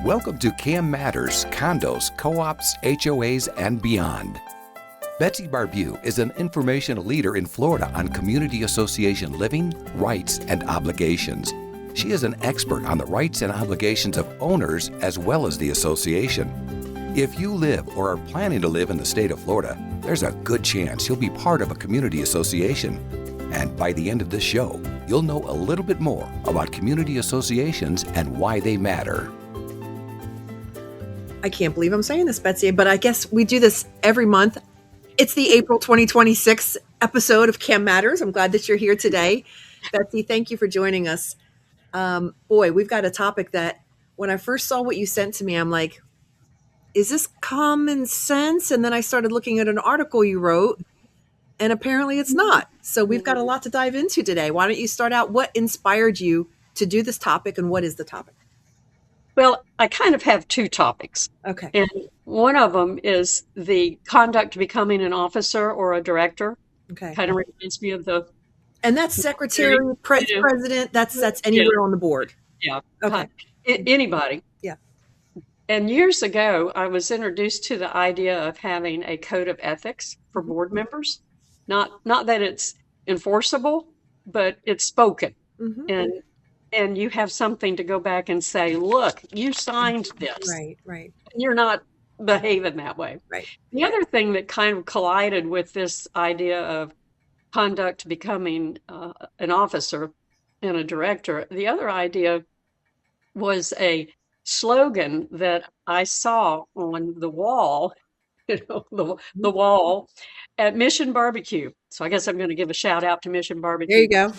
Welcome to CAM Matters, Condos, Co-ops, HOAs, and beyond. Betsy Barbieux is an informational leader in Florida on community association living, rights, and obligations. She is an expert on the rights and obligations of owners as well as the association. If you live or are planning to live in the state of Florida, there's a good chance you'll be part of a community association. And by the end of this show, you'll know a little bit more about community associations and why they matter. I can't believe I'm saying this, Betsy, but I guess we do this every month. It's the April 2026 episode of CAM Matters. I'm glad that you're here today. Betsy, thank you for joining us. Boy, we've got a topic that when I first saw what you sent to me, I'm like, is this common sense? And then I started looking at an article you wrote, and apparently it's not. So we've got a lot to dive into today. Why don't you start out? What inspired you to do this topic, and what is the topic? Well, I kind of have two topics. Okay. And one of them is the conduct to becoming an officer or a director. Okay. Kind of reminds me of the... And that's secretary, president, that's anywhere on the board. Yeah. Okay. Anybody. Yeah. And years ago, I was introduced to the idea of having a code of ethics for board members. Not that it's enforceable, but it's spoken. Mm-hmm. And you have something to go back and say, look, you signed this. Right. You're not behaving that way. Right. The other thing that kind of collided with this idea of conduct to becoming an officer and a director, the other idea was a slogan that I saw on the wall, the wall at Mission Barbecue. So I guess I'm going to give a shout out to Mission Barbecue. There you go.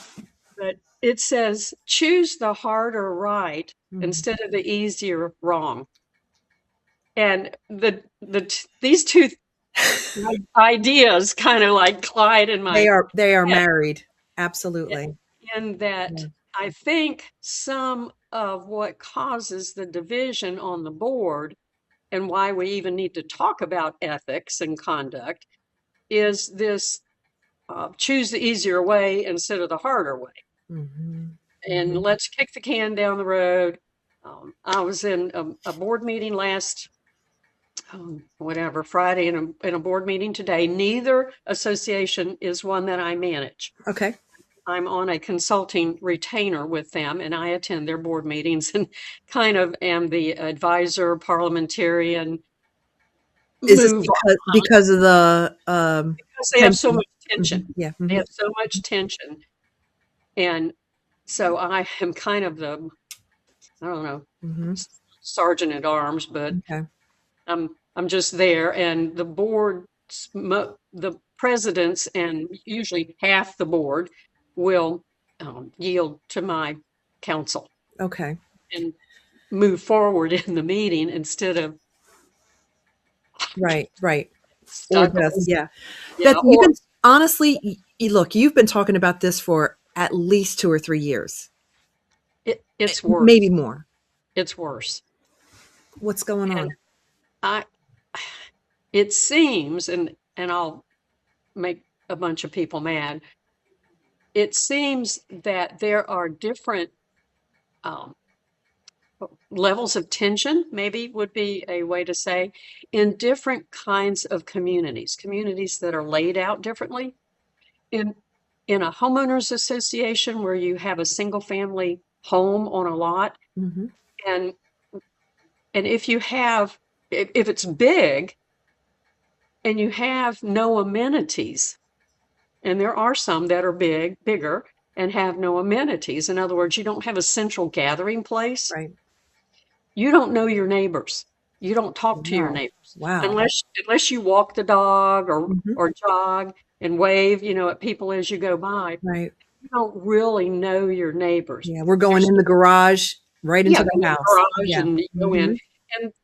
But it says, choose the harder right instead of the easier wrong. And these two ideas kind of like collide in my They are married. Absolutely. And that I think some of what causes the division on the board and why we even need to talk about ethics and conduct is this choose the easier way instead of the harder way. Mm-hmm. And let's kick the can down the road. I was in a board meeting last, Friday, and a board meeting today. Neither association is one that I manage. Okay. I'm on a consulting retainer with them, and I attend their board meetings and kind of am the advisor, parliamentarian. Is this because of the... because they have so much tension. Mm-hmm. Yeah. Mm-hmm. They have so much tension. And so I am kind of the, I don't know, sergeant at arms, but I'm just there. And the board, the presidents, and usually half the board will yield to my counsel. Okay. And move forward in the meeting instead of right. stuck Or just, honestly, look, you've been talking about this for at least 2 or 3 years. It's worse. Maybe more. It's worse. What's going on? It seems, and I'll make a bunch of people mad. It seems that there are different levels of tension, maybe would be a way to say, in different kinds of communities that are laid out differently. In a homeowners association where you have a single family home on a lot, and if it's big and you have no amenities, and there are some that are bigger and have no amenities. In other words, you don't have a central gathering place. Right. You don't know your neighbors. You don't talk to your neighbors. Wow. Unless you walk the dog or jog and wave, at people as you go by. Right. You don't really know your neighbors. Yeah, we're going in the garage, right into the house. Garage and you go in,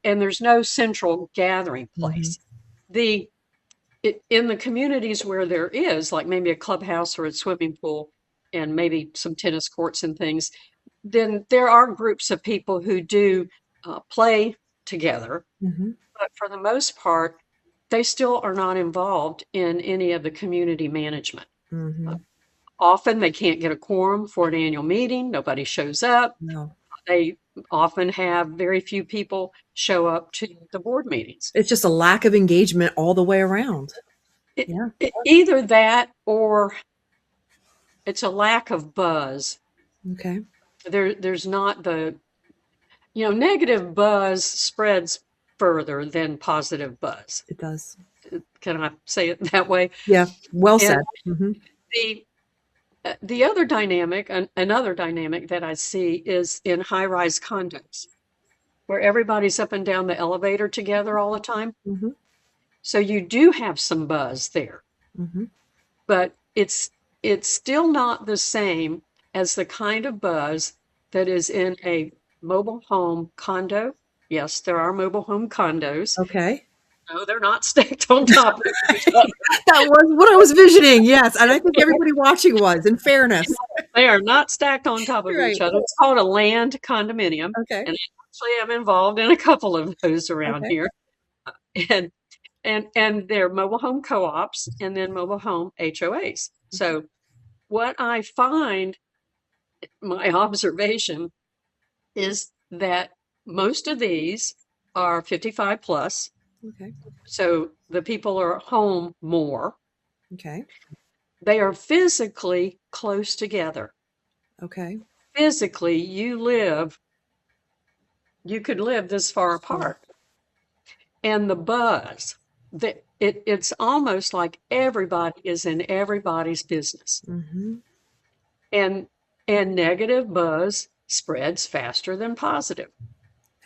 and there's no central gathering place. In the communities where there is, like maybe a clubhouse or a swimming pool and maybe some tennis courts and things, then there are groups of people who do play together. But for the most part, they still are not involved in any of the community management. Often they can't get a quorum for an annual meeting. Nobody shows up. No. They often have very few people show up to the board meetings. It's just a lack of engagement all the way around. Yeah. Either that or it's a lack of buzz. Okay. There's not the, negative buzz spreads further than positive buzz. It does. Can I say it that way? Yeah. Well said. And the other dynamic, another dynamic that I see is in high-rise condos, where everybody's up and down the elevator together all the time. Mm-hmm. So you do have some buzz there, but it's still not the same as the kind of buzz that is in a mobile home condo. Yes, there are mobile home condos. Okay. No, they're not stacked on top of each other. That was what I was visioning. Yes. And I think everybody watching was, in fairness. They are not stacked on top of each other. It's called a land condominium. Okay. And actually I'm involved in a couple of those around here. And they're mobile home co-ops and then mobile home HOAs. So what I find, my observation, is that most of these are 55 plus. Okay. So the people are home more. Okay. They are physically close together. Okay. Physically, you could live this far apart. And the buzz, it's almost like everybody is in everybody's business. And negative buzz spreads faster than positive.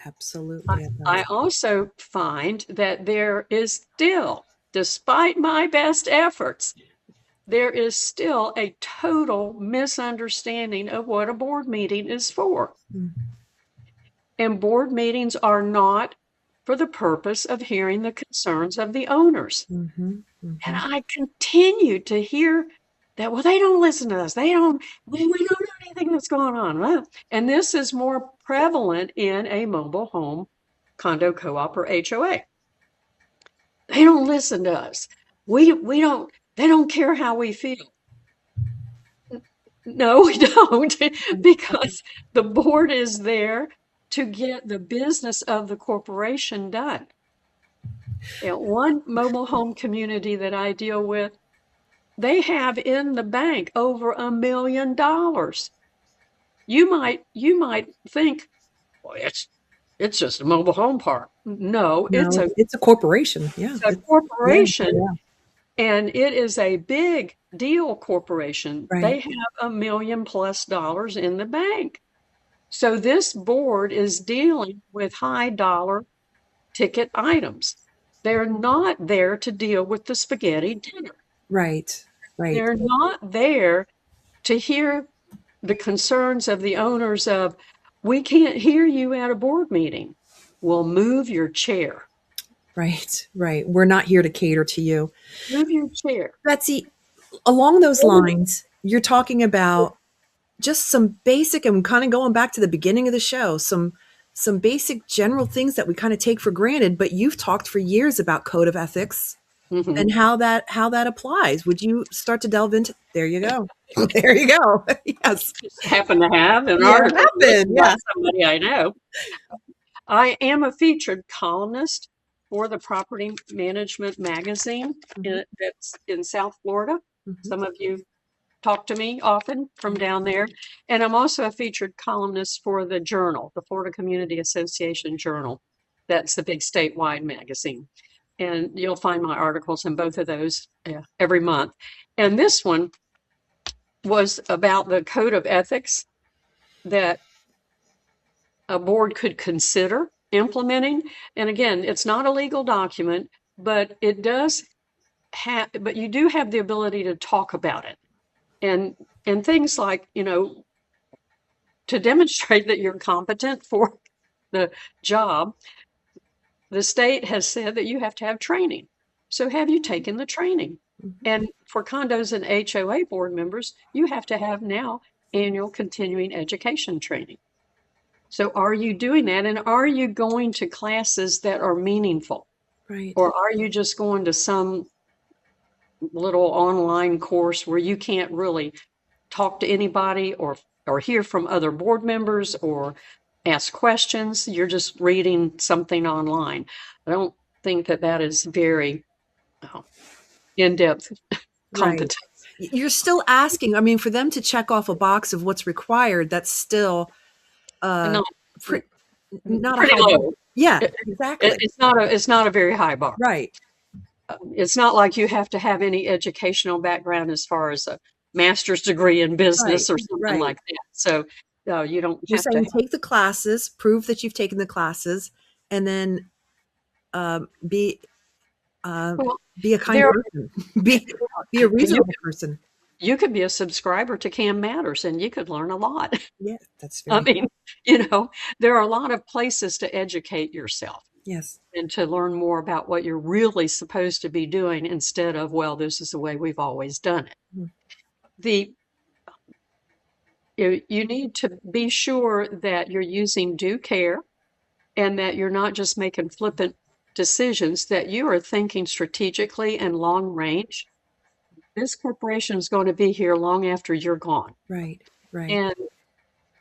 Absolutely. I also find that there is still, despite my best efforts, there is still a total misunderstanding of what a board meeting is for. And board meetings are not for the purpose of hearing the concerns of the owners. And I continue to hear that, well, they don't listen to us. We don't know anything that's going on. And this is more prevalent in a mobile home condo co-op or HOA. They don't listen to us. They don't care how we feel. No, we don't, because the board is there to get the business of the corporation done. One mobile home community that I deal with, they have in the bank over $1 million. You might think, well, it's just a mobile home park. No, it's a corporation. Yeah. It's a corporation. Yeah. And it is a big deal corporation. Right. They have $1 million+ in the bank. So this board is dealing with high dollar ticket items. They're not there to deal with the spaghetti dinner. Right. They're not there to hear the concerns of the owners of, we can't hear you at a board meeting. Well, move your chair. Right. We're not here to cater to you. Move your chair. Betsy, along those lines, you're talking about just some basic, and kind of going back to the beginning of the show, some basic general things that we kind of take for granted, but you've talked for years about code of ethics and how that applies. Would you start to delve into? There you go. There you go. Yes. Just happen to have an article. Somebody I know. I am a featured columnist for the Property Management Magazine that's in South Florida. Some of you talk to me often from down there. And I'm also a featured columnist for the Journal, the Florida Community Association Journal. That's the big statewide magazine. And you'll find my articles in both of those every month. And this one was about the code of ethics that a board could consider implementing. And again, it's not a legal document, but it does have, but you do have the ability to talk about it. And things like, to demonstrate that you're competent for the job, the state has said that you have to have training. So have you taken the training? And for condos and HOA board members, you have to have now annual continuing education training. So are you doing that? And are you going to classes that are meaningful? Right. Or are you just going to some little online course where you can't really talk to anybody or hear from other board members ask questions. You're just reading something online. I don't think that is very in-depth competence. Right. You're still asking. I mean, for them to check off a box of what's required, that's still Not not a pretty high bar. low. Yeah, exactly. It's not a very high bar. Right. It's not like you have to have any educational background as far as a master's degree in business or something like that. So you don't You're have saying to take the classes, prove that you've taken the classes, and then be a kind person. be a reasonable person. You could be a subscriber to CAM Matters and you could learn a lot. Yeah, that's I very mean, there are a lot of places to educate yourself. Yes. And to learn more about what you're really supposed to be doing instead of, well, this is the way we've always done it. Mm-hmm. You need to be sure that you're using due care and that you're not just making flippant decisions, that you are thinking strategically and long range. This corporation is going to be here long after you're gone. Right. And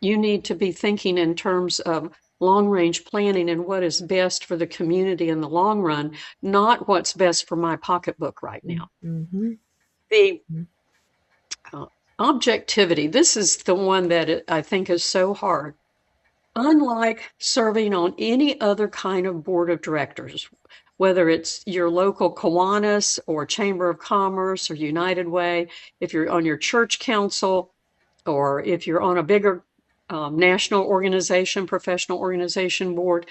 you need to be thinking in terms of long-range planning and what is best for the community in the long run, not what's best for my pocketbook right now. Mm-hmm. The objectivity, this is the one that I think is so hard. Unlike serving on any other kind of board of directors, whether it's your local Kiwanis or Chamber of Commerce or United Way, if you're on your church council, or if you're on a bigger national organization, professional organization board,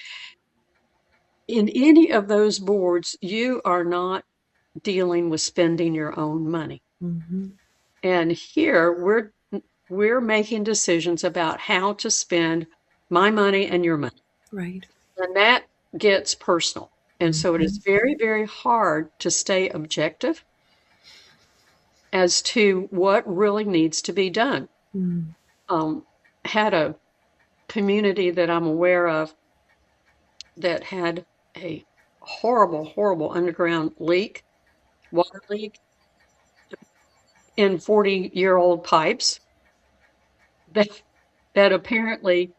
in any of those boards, you are not dealing with spending your own money. Mm-hmm. And here we're making decisions about how to spend my money and your money. Right. And that gets personal. And so it is very, very hard to stay objective as to what really needs to be done. Had a community that I'm aware of that had a horrible, horrible underground leak, water leak in 40-year-old pipes that apparently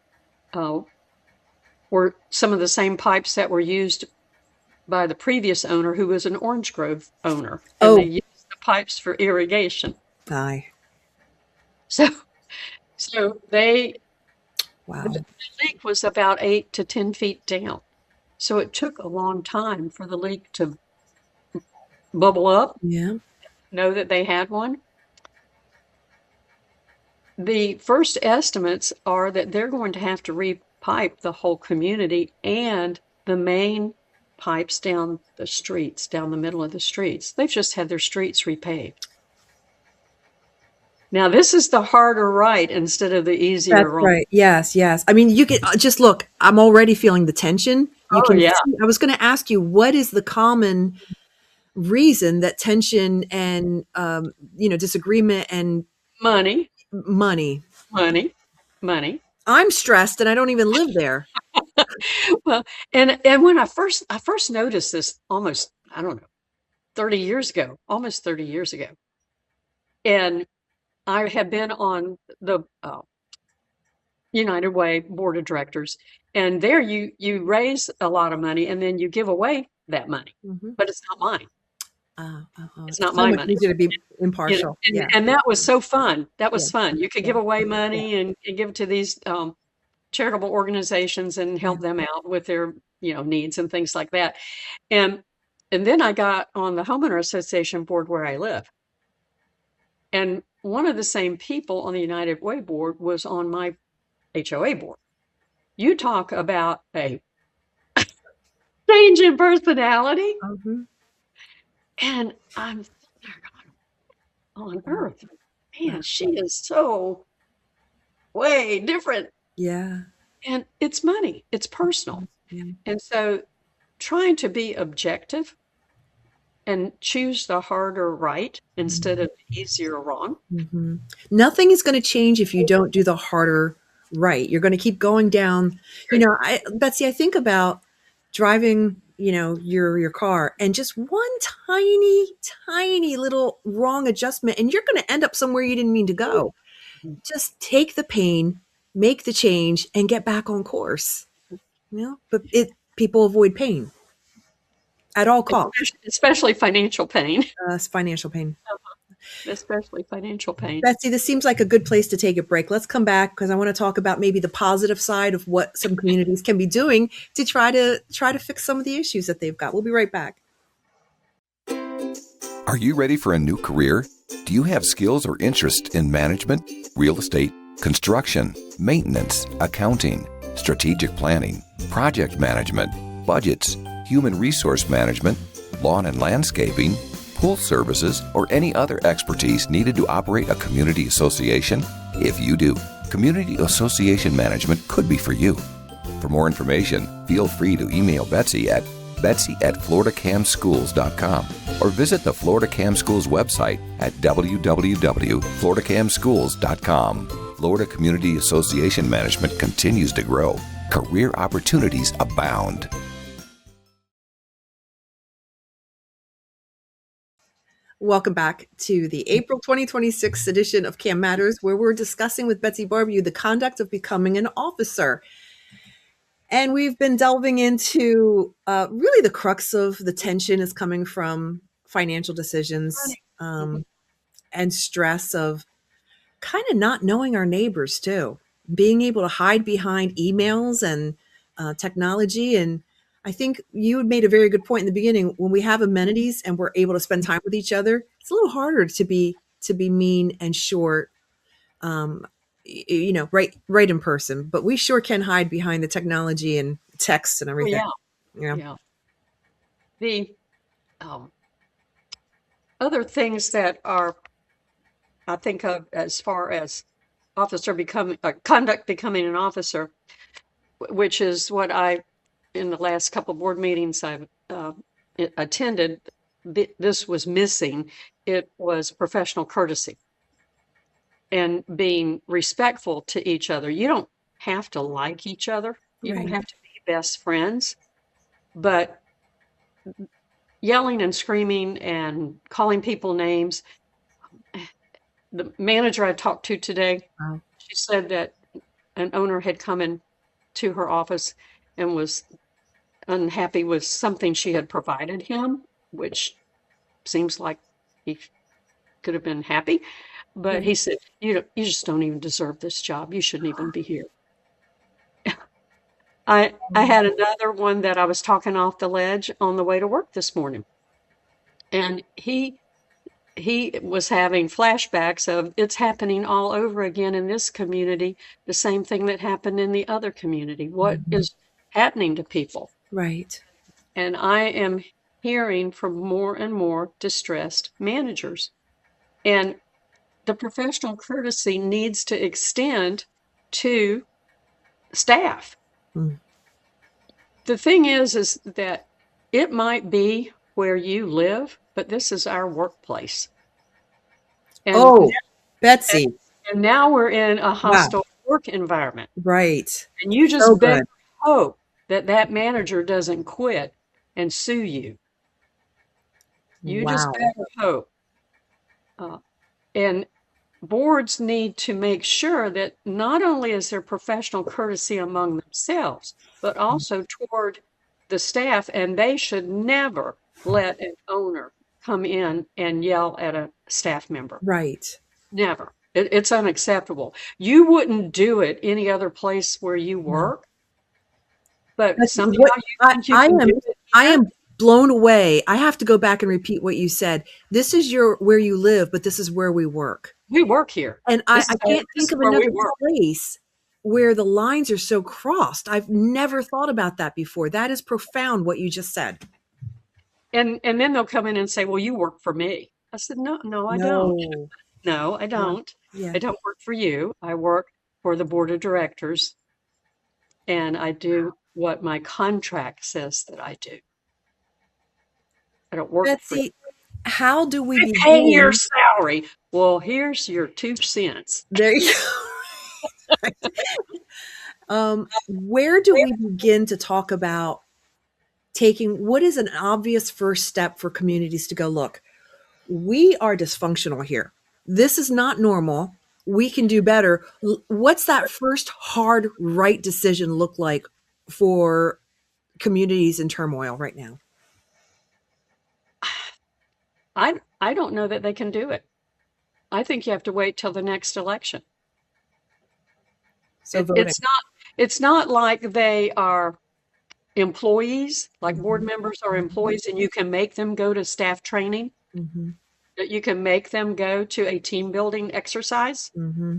were some of the same pipes that were used by the previous owner, who was an Orange Grove owner. And they used the pipes for irrigation. Aye. So they, wow. The leak was about 8 to 10 feet down. So it took a long time for the leak to bubble up. Yeah. Know that they had one. The first estimates are that they're going to have to repipe the whole community and the main pipes down the streets, down the middle of the streets. They've just had their streets repaved. Now, this is the harder right instead of the easier wrong. Right. Yes. I mean, you can just look, I'm already feeling the tension. You can see, I was going to ask you, what is the common reason that tension and, disagreement and money. I'm stressed and I don't even live there. Well, and when I first noticed this almost, 30 years ago, almost 30 years ago. And I had been on the United Way board of directors, and there you raise a lot of money and then you give away that money, but it's not mine. It's not my money. Easier to be impartial. And that was so fun. That was fun. You could give away money and give it to these charitable organizations and help them out with their needs and things like that. And then I got on the homeowner association board where I live. And one of the same people on the United Way board was on my HOA board. You talk about a change in personality. And I'm on earth. Man, she is so way different. Yeah. And it's money. It's personal. And so trying to be objective and choose the harder right instead of the easier wrong. Nothing is going to change if you don't do the harder right. You're going to keep going down. Betsy, I think about driving, your car and just one tiny little wrong adjustment, and you're going to end up somewhere you didn't mean to go. Just take the pain make the change, and get back on course. But people avoid pain at all costs. Especially financial pain. It's financial pain. Especially financial pain. Betsy, this seems like a good place to take a break. Let's come back because I want to talk about maybe the positive side of what some communities can be doing to try to fix some of the issues that they've got. We'll be right back. Are you ready for a new career? Do you have skills or interest in management, real estate, construction, maintenance, accounting, strategic planning, project management, budgets, human resource management, lawn and landscaping, pool services, or any other expertise needed to operate a community association? If you do, community association management could be for you. For more information, feel free to email Betsy at betsy@floridacamschools.com or visit the Florida Cam Schools website at www.floridacamschools.com. Florida Community Association Management continues to grow. Career opportunities abound. Welcome back to the April 2026 edition of CAM Matters, where we're discussing with Betsy Barbieux the conduct of becoming an officer. And we've been delving into really the crux of the tension is coming from financial decisions and stress of kind of not knowing our neighbors too, being able to hide behind emails and technology. And I think you had made a very good point in the beginning. When we have amenities and we're able to spend time with each other, it's a little harder to be mean and short, right in person. But we sure can hide behind the technology and text and everything. Yeah. The other things that are, I think of as far as conduct becoming an officer, which is what in the last couple of board meetings I've attended, this was missing. It was professional courtesy and being respectful to each other. You don't have to like each other. You don't have to be best friends, but yelling and screaming and calling people names. The manager I talked to today, she said that an owner had come in to her office and was unhappy with something she had provided him, which seems like he could have been happy. But he said, you just don't even deserve this job. You shouldn't even be here. I had another one that I was talking off the ledge on the way to work this morning. And he was having flashbacks of it's happening all over again in this community, the same thing that happened in the other community. What is happening to people? Right. And I am hearing from more and more distressed managers. And the professional courtesy needs to extend to staff. The thing is that it might be where you live, but this is our workplace. And Betsy. And now we're in a hostile work environment. Right. And you just better hope that manager doesn't quit and sue you. You just better hope. And boards need to make sure that not only is there professional courtesy among themselves, but also toward the staff. And they should never let an owner come in and yell at a staff member. Right. Never. It's unacceptable. You wouldn't do it any other place where you work. But somehow you think you can do it. I am blown away. I have to go back and repeat what you said. This is where you live, but this is where we work. We work here. And I can't think of another place where the lines are so crossed. I've never thought about that before. That is profound, what you just said. And then they'll come in and say, well, you work for me. I said, no, I don't. No, I don't. Yeah. I don't work for you. I work for the board of directors. And I do what my contract says that I do. I don't work Betsy, how do we begin? Pay your salary. Well, here's your 2 cents. There you go. Where do we begin to talk about what is an obvious first step for communities to go, look, we are dysfunctional here. This is not normal. we can do better. What's that first hard right decision look like for communities in turmoil right now? I don't know that they can do it. I think you have to wait till the next election. So voting. It's not like they are employees, like board members are employees, and you can make them go to staff training. Mm-hmm. That you can make them go to a team building exercise. Mm-hmm.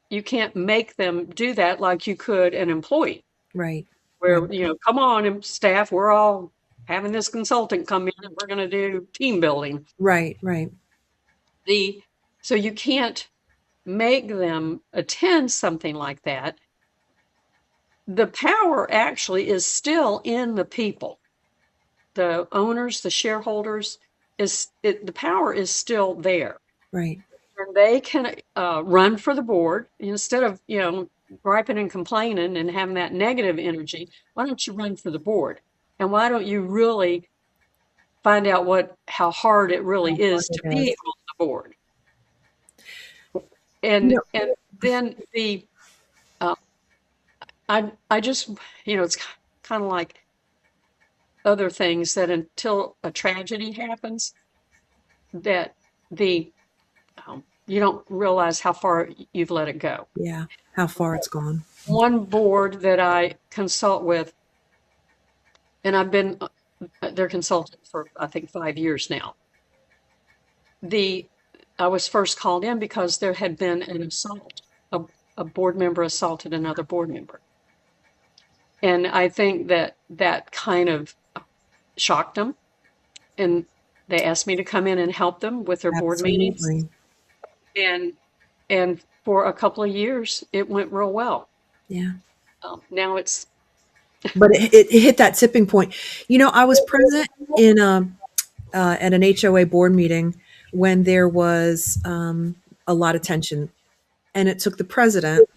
You can't make them do that like you could an employee. Right. Where, Right. come on, staff, we're all having this consultant come in and we're going to do team building. Right. Right. So you can't make them attend something like that. The power actually is still in the people. The owners, the shareholders, the power is still there. Right. And they can run for the board instead of, griping and complaining and having that negative energy. Why don't you run for the board? And why don't you really find out how hard it really is to be on the board? And then I just, it's kind of like other things that until a tragedy happens, that you don't realize how far you've let it go. Yeah. How far it's gone. One board that I consult with, and I've been their consultant for, I think, 5 years now. I was first called in because there had been an assault. A board member assaulted another board member. And I think that kind of shocked them. And they asked me to come in and help them with their board meetings. And for a couple of years, it went real well. Yeah. Now it's. But it hit that tipping point. I was present in at an HOA board meeting when there was a lot of tension, and it took the president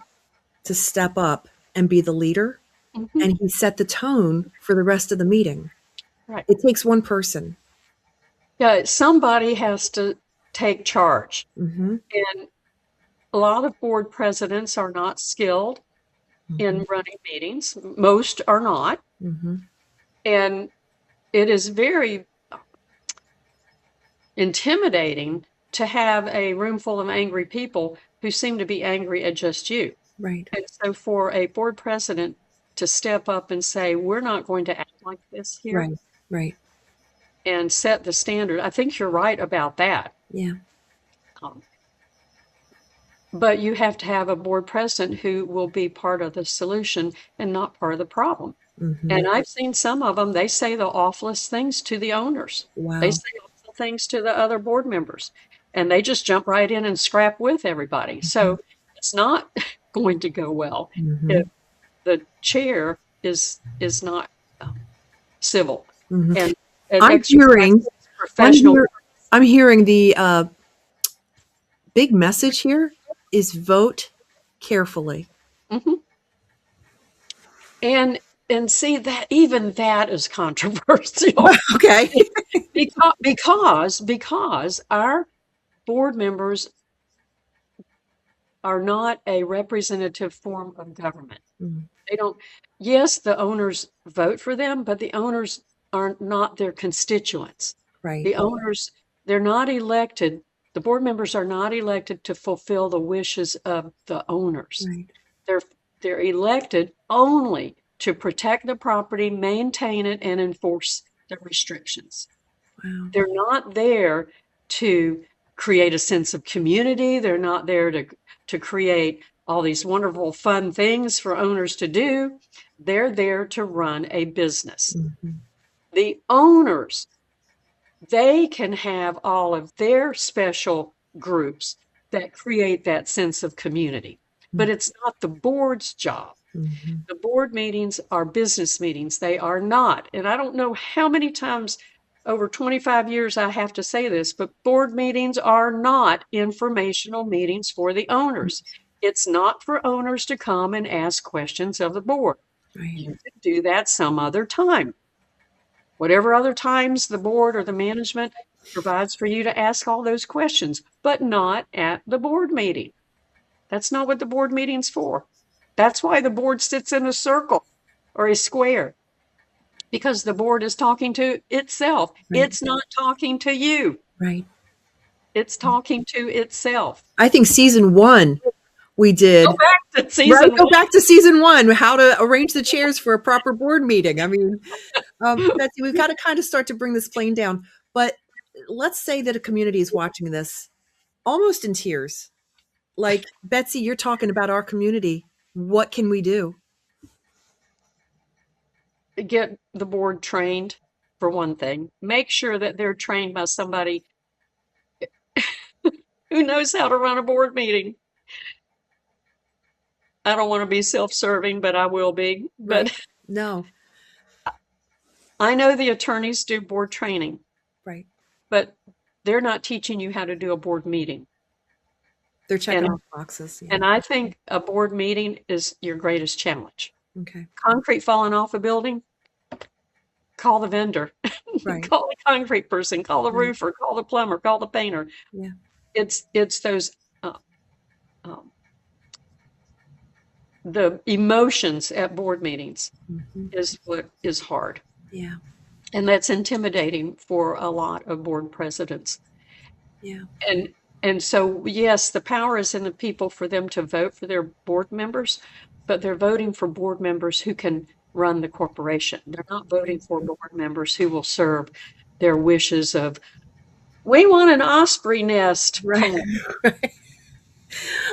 to step up and be the leader, and he set the tone for the rest of the meeting. Right. It takes one person. Yeah, somebody has to take charge. Mm-hmm. And a lot of board presidents are not skilled in running meetings. Most are not. Mm-hmm. And it is very intimidating to have a room full of angry people who seem to be angry at just you. Right. And so for a board president to step up and say, we're not going to act like this here. Right. Right. And set the standard. I think you're right about that. Yeah. But you have to have a board president who will be part of the solution and not part of the problem. Mm-hmm. And I've seen some of them, they say the awfulest things to the owners. Wow. They say awful things to the other board members. And they just jump right in and scrap with everybody. Mm-hmm. So it's not going to go well if the chair is not civil. Mm-hmm. And I'm hearing the big message here is vote carefully. Mm-hmm. And see that even that is controversial. Okay. because our board members are not a representative form of government. Mm. They don't. Yes, the owners vote for them, but the owners are not their constituents. Right. The owners, they're not elected. The board members are not elected to fulfill the wishes of the owners. Right. They're elected only to protect the property, maintain it, and enforce the restrictions. Wow. They're not there to create a sense of community. They're not there to create all these wonderful, fun things for owners to do. They're there to run a business. Mm-hmm. The owners, they can have all of their special groups that create that sense of community. Mm-hmm. But it's not the board's job. Mm-hmm. The board meetings are business meetings. They are not. And I don't know how many times over 25 years I have to say this, but board meetings are not informational meetings for the owners. It's not for owners to come and ask questions of the board. Right. You can do that some other time. Whatever other times the board or the management provides for you to ask all those questions, but not at the board meeting. That's not what the board meeting's for. That's why the board sits in a circle or a square, because the board is talking to itself. Right. It's not talking to you. Right. It's talking to itself. I think season 1 we did. Go back to season Go one. back to season 1, how to arrange the chairs for a proper board meeting. I mean, Betsy, we've got to kind of start to bring this plane down. But let's say that a community is watching this almost in tears. Like, Betsy, you're talking about our community. What can we do? Get the board trained, for one thing. Make sure that they're trained by somebody who knows how to run a board meeting. I don't want to be self-serving, but I will be. Right. But No. I know the attorneys do board training, Right. but they're not teaching you how to do a board meeting. They're checking And- off boxes. Yeah. And I think a board meeting is your greatest challenge. Okay. Concrete falling off a building, call the vendor, Right. call the concrete person, call the Right. roofer, call the plumber, call the painter. Yeah. It's those the emotions at board meetings Mhm. is what is hard, Yeah. and that's intimidating for a lot of board presidents. Yeah. And so, yes, the power is in the people for them to vote for their board members, but they're voting for board members who can run the corporation. They're not voting for board members who will serve their wishes of, we want an osprey nest. Right.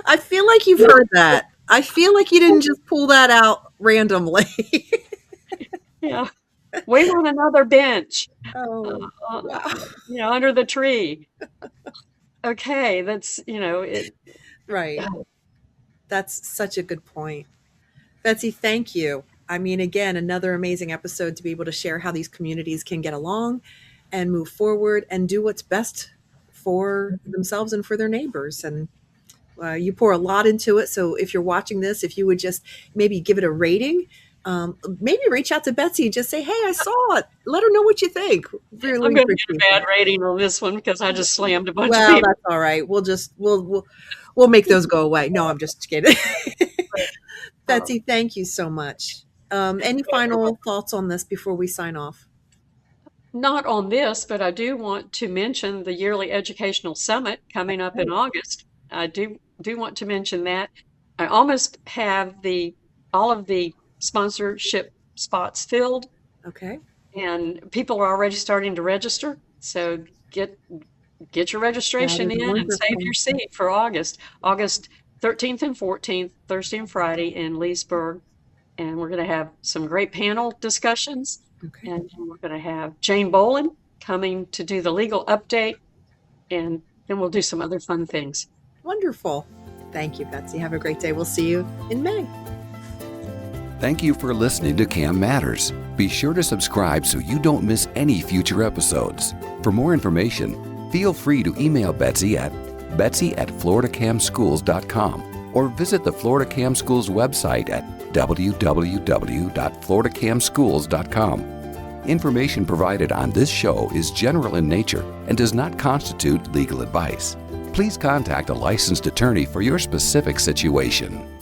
I feel like you've heard that. I feel like you didn't just pull that out randomly. Yeah. We want another bench, Oh, wow. under the tree. Okay, that's, it. Right. That's such a good point. Betsy, thank you. I mean, again, another amazing episode to be able to share how these communities can get along and move forward and do what's best for themselves and for their neighbors. And you pour a lot into it. So if you're watching this, if you would just maybe give it a rating, maybe reach out to Betsy and just say, hey, I saw it. Let her know what you think. Really I'm going to get a appreciate bad that. rating on this one because I just slammed a bunch of Well, people. that's all right. We'll make those go away. No, I'm just kidding. Betsy, thank you so much. Any final thoughts on this before we sign off? Not on this, but I do want to mention the yearly educational summit coming up in August. I do want to mention that. I almost have all of the sponsorship spots filled, Okay. and people are already starting to register. So get your registration That is in and wonderful. save your seat for August 13th and 14th, Thursday and Friday in Leesburg. And we're going to have some great panel discussions. Okay. And we're going to have Jane Boland coming to do the legal update. And then we'll do some other fun things. Wonderful. Thank you, Betsy. Have a great day. We'll see you in May. Thank you for listening to CAM Matters. Be sure to subscribe so you don't miss any future episodes. For more information, feel free to email Betsy at betsy@floridacamschools.com or visit the Florida Cam Schools website at www.floridacamschools.com. Information provided on this show is general in nature and does not constitute legal advice. Please contact a licensed attorney for your specific situation.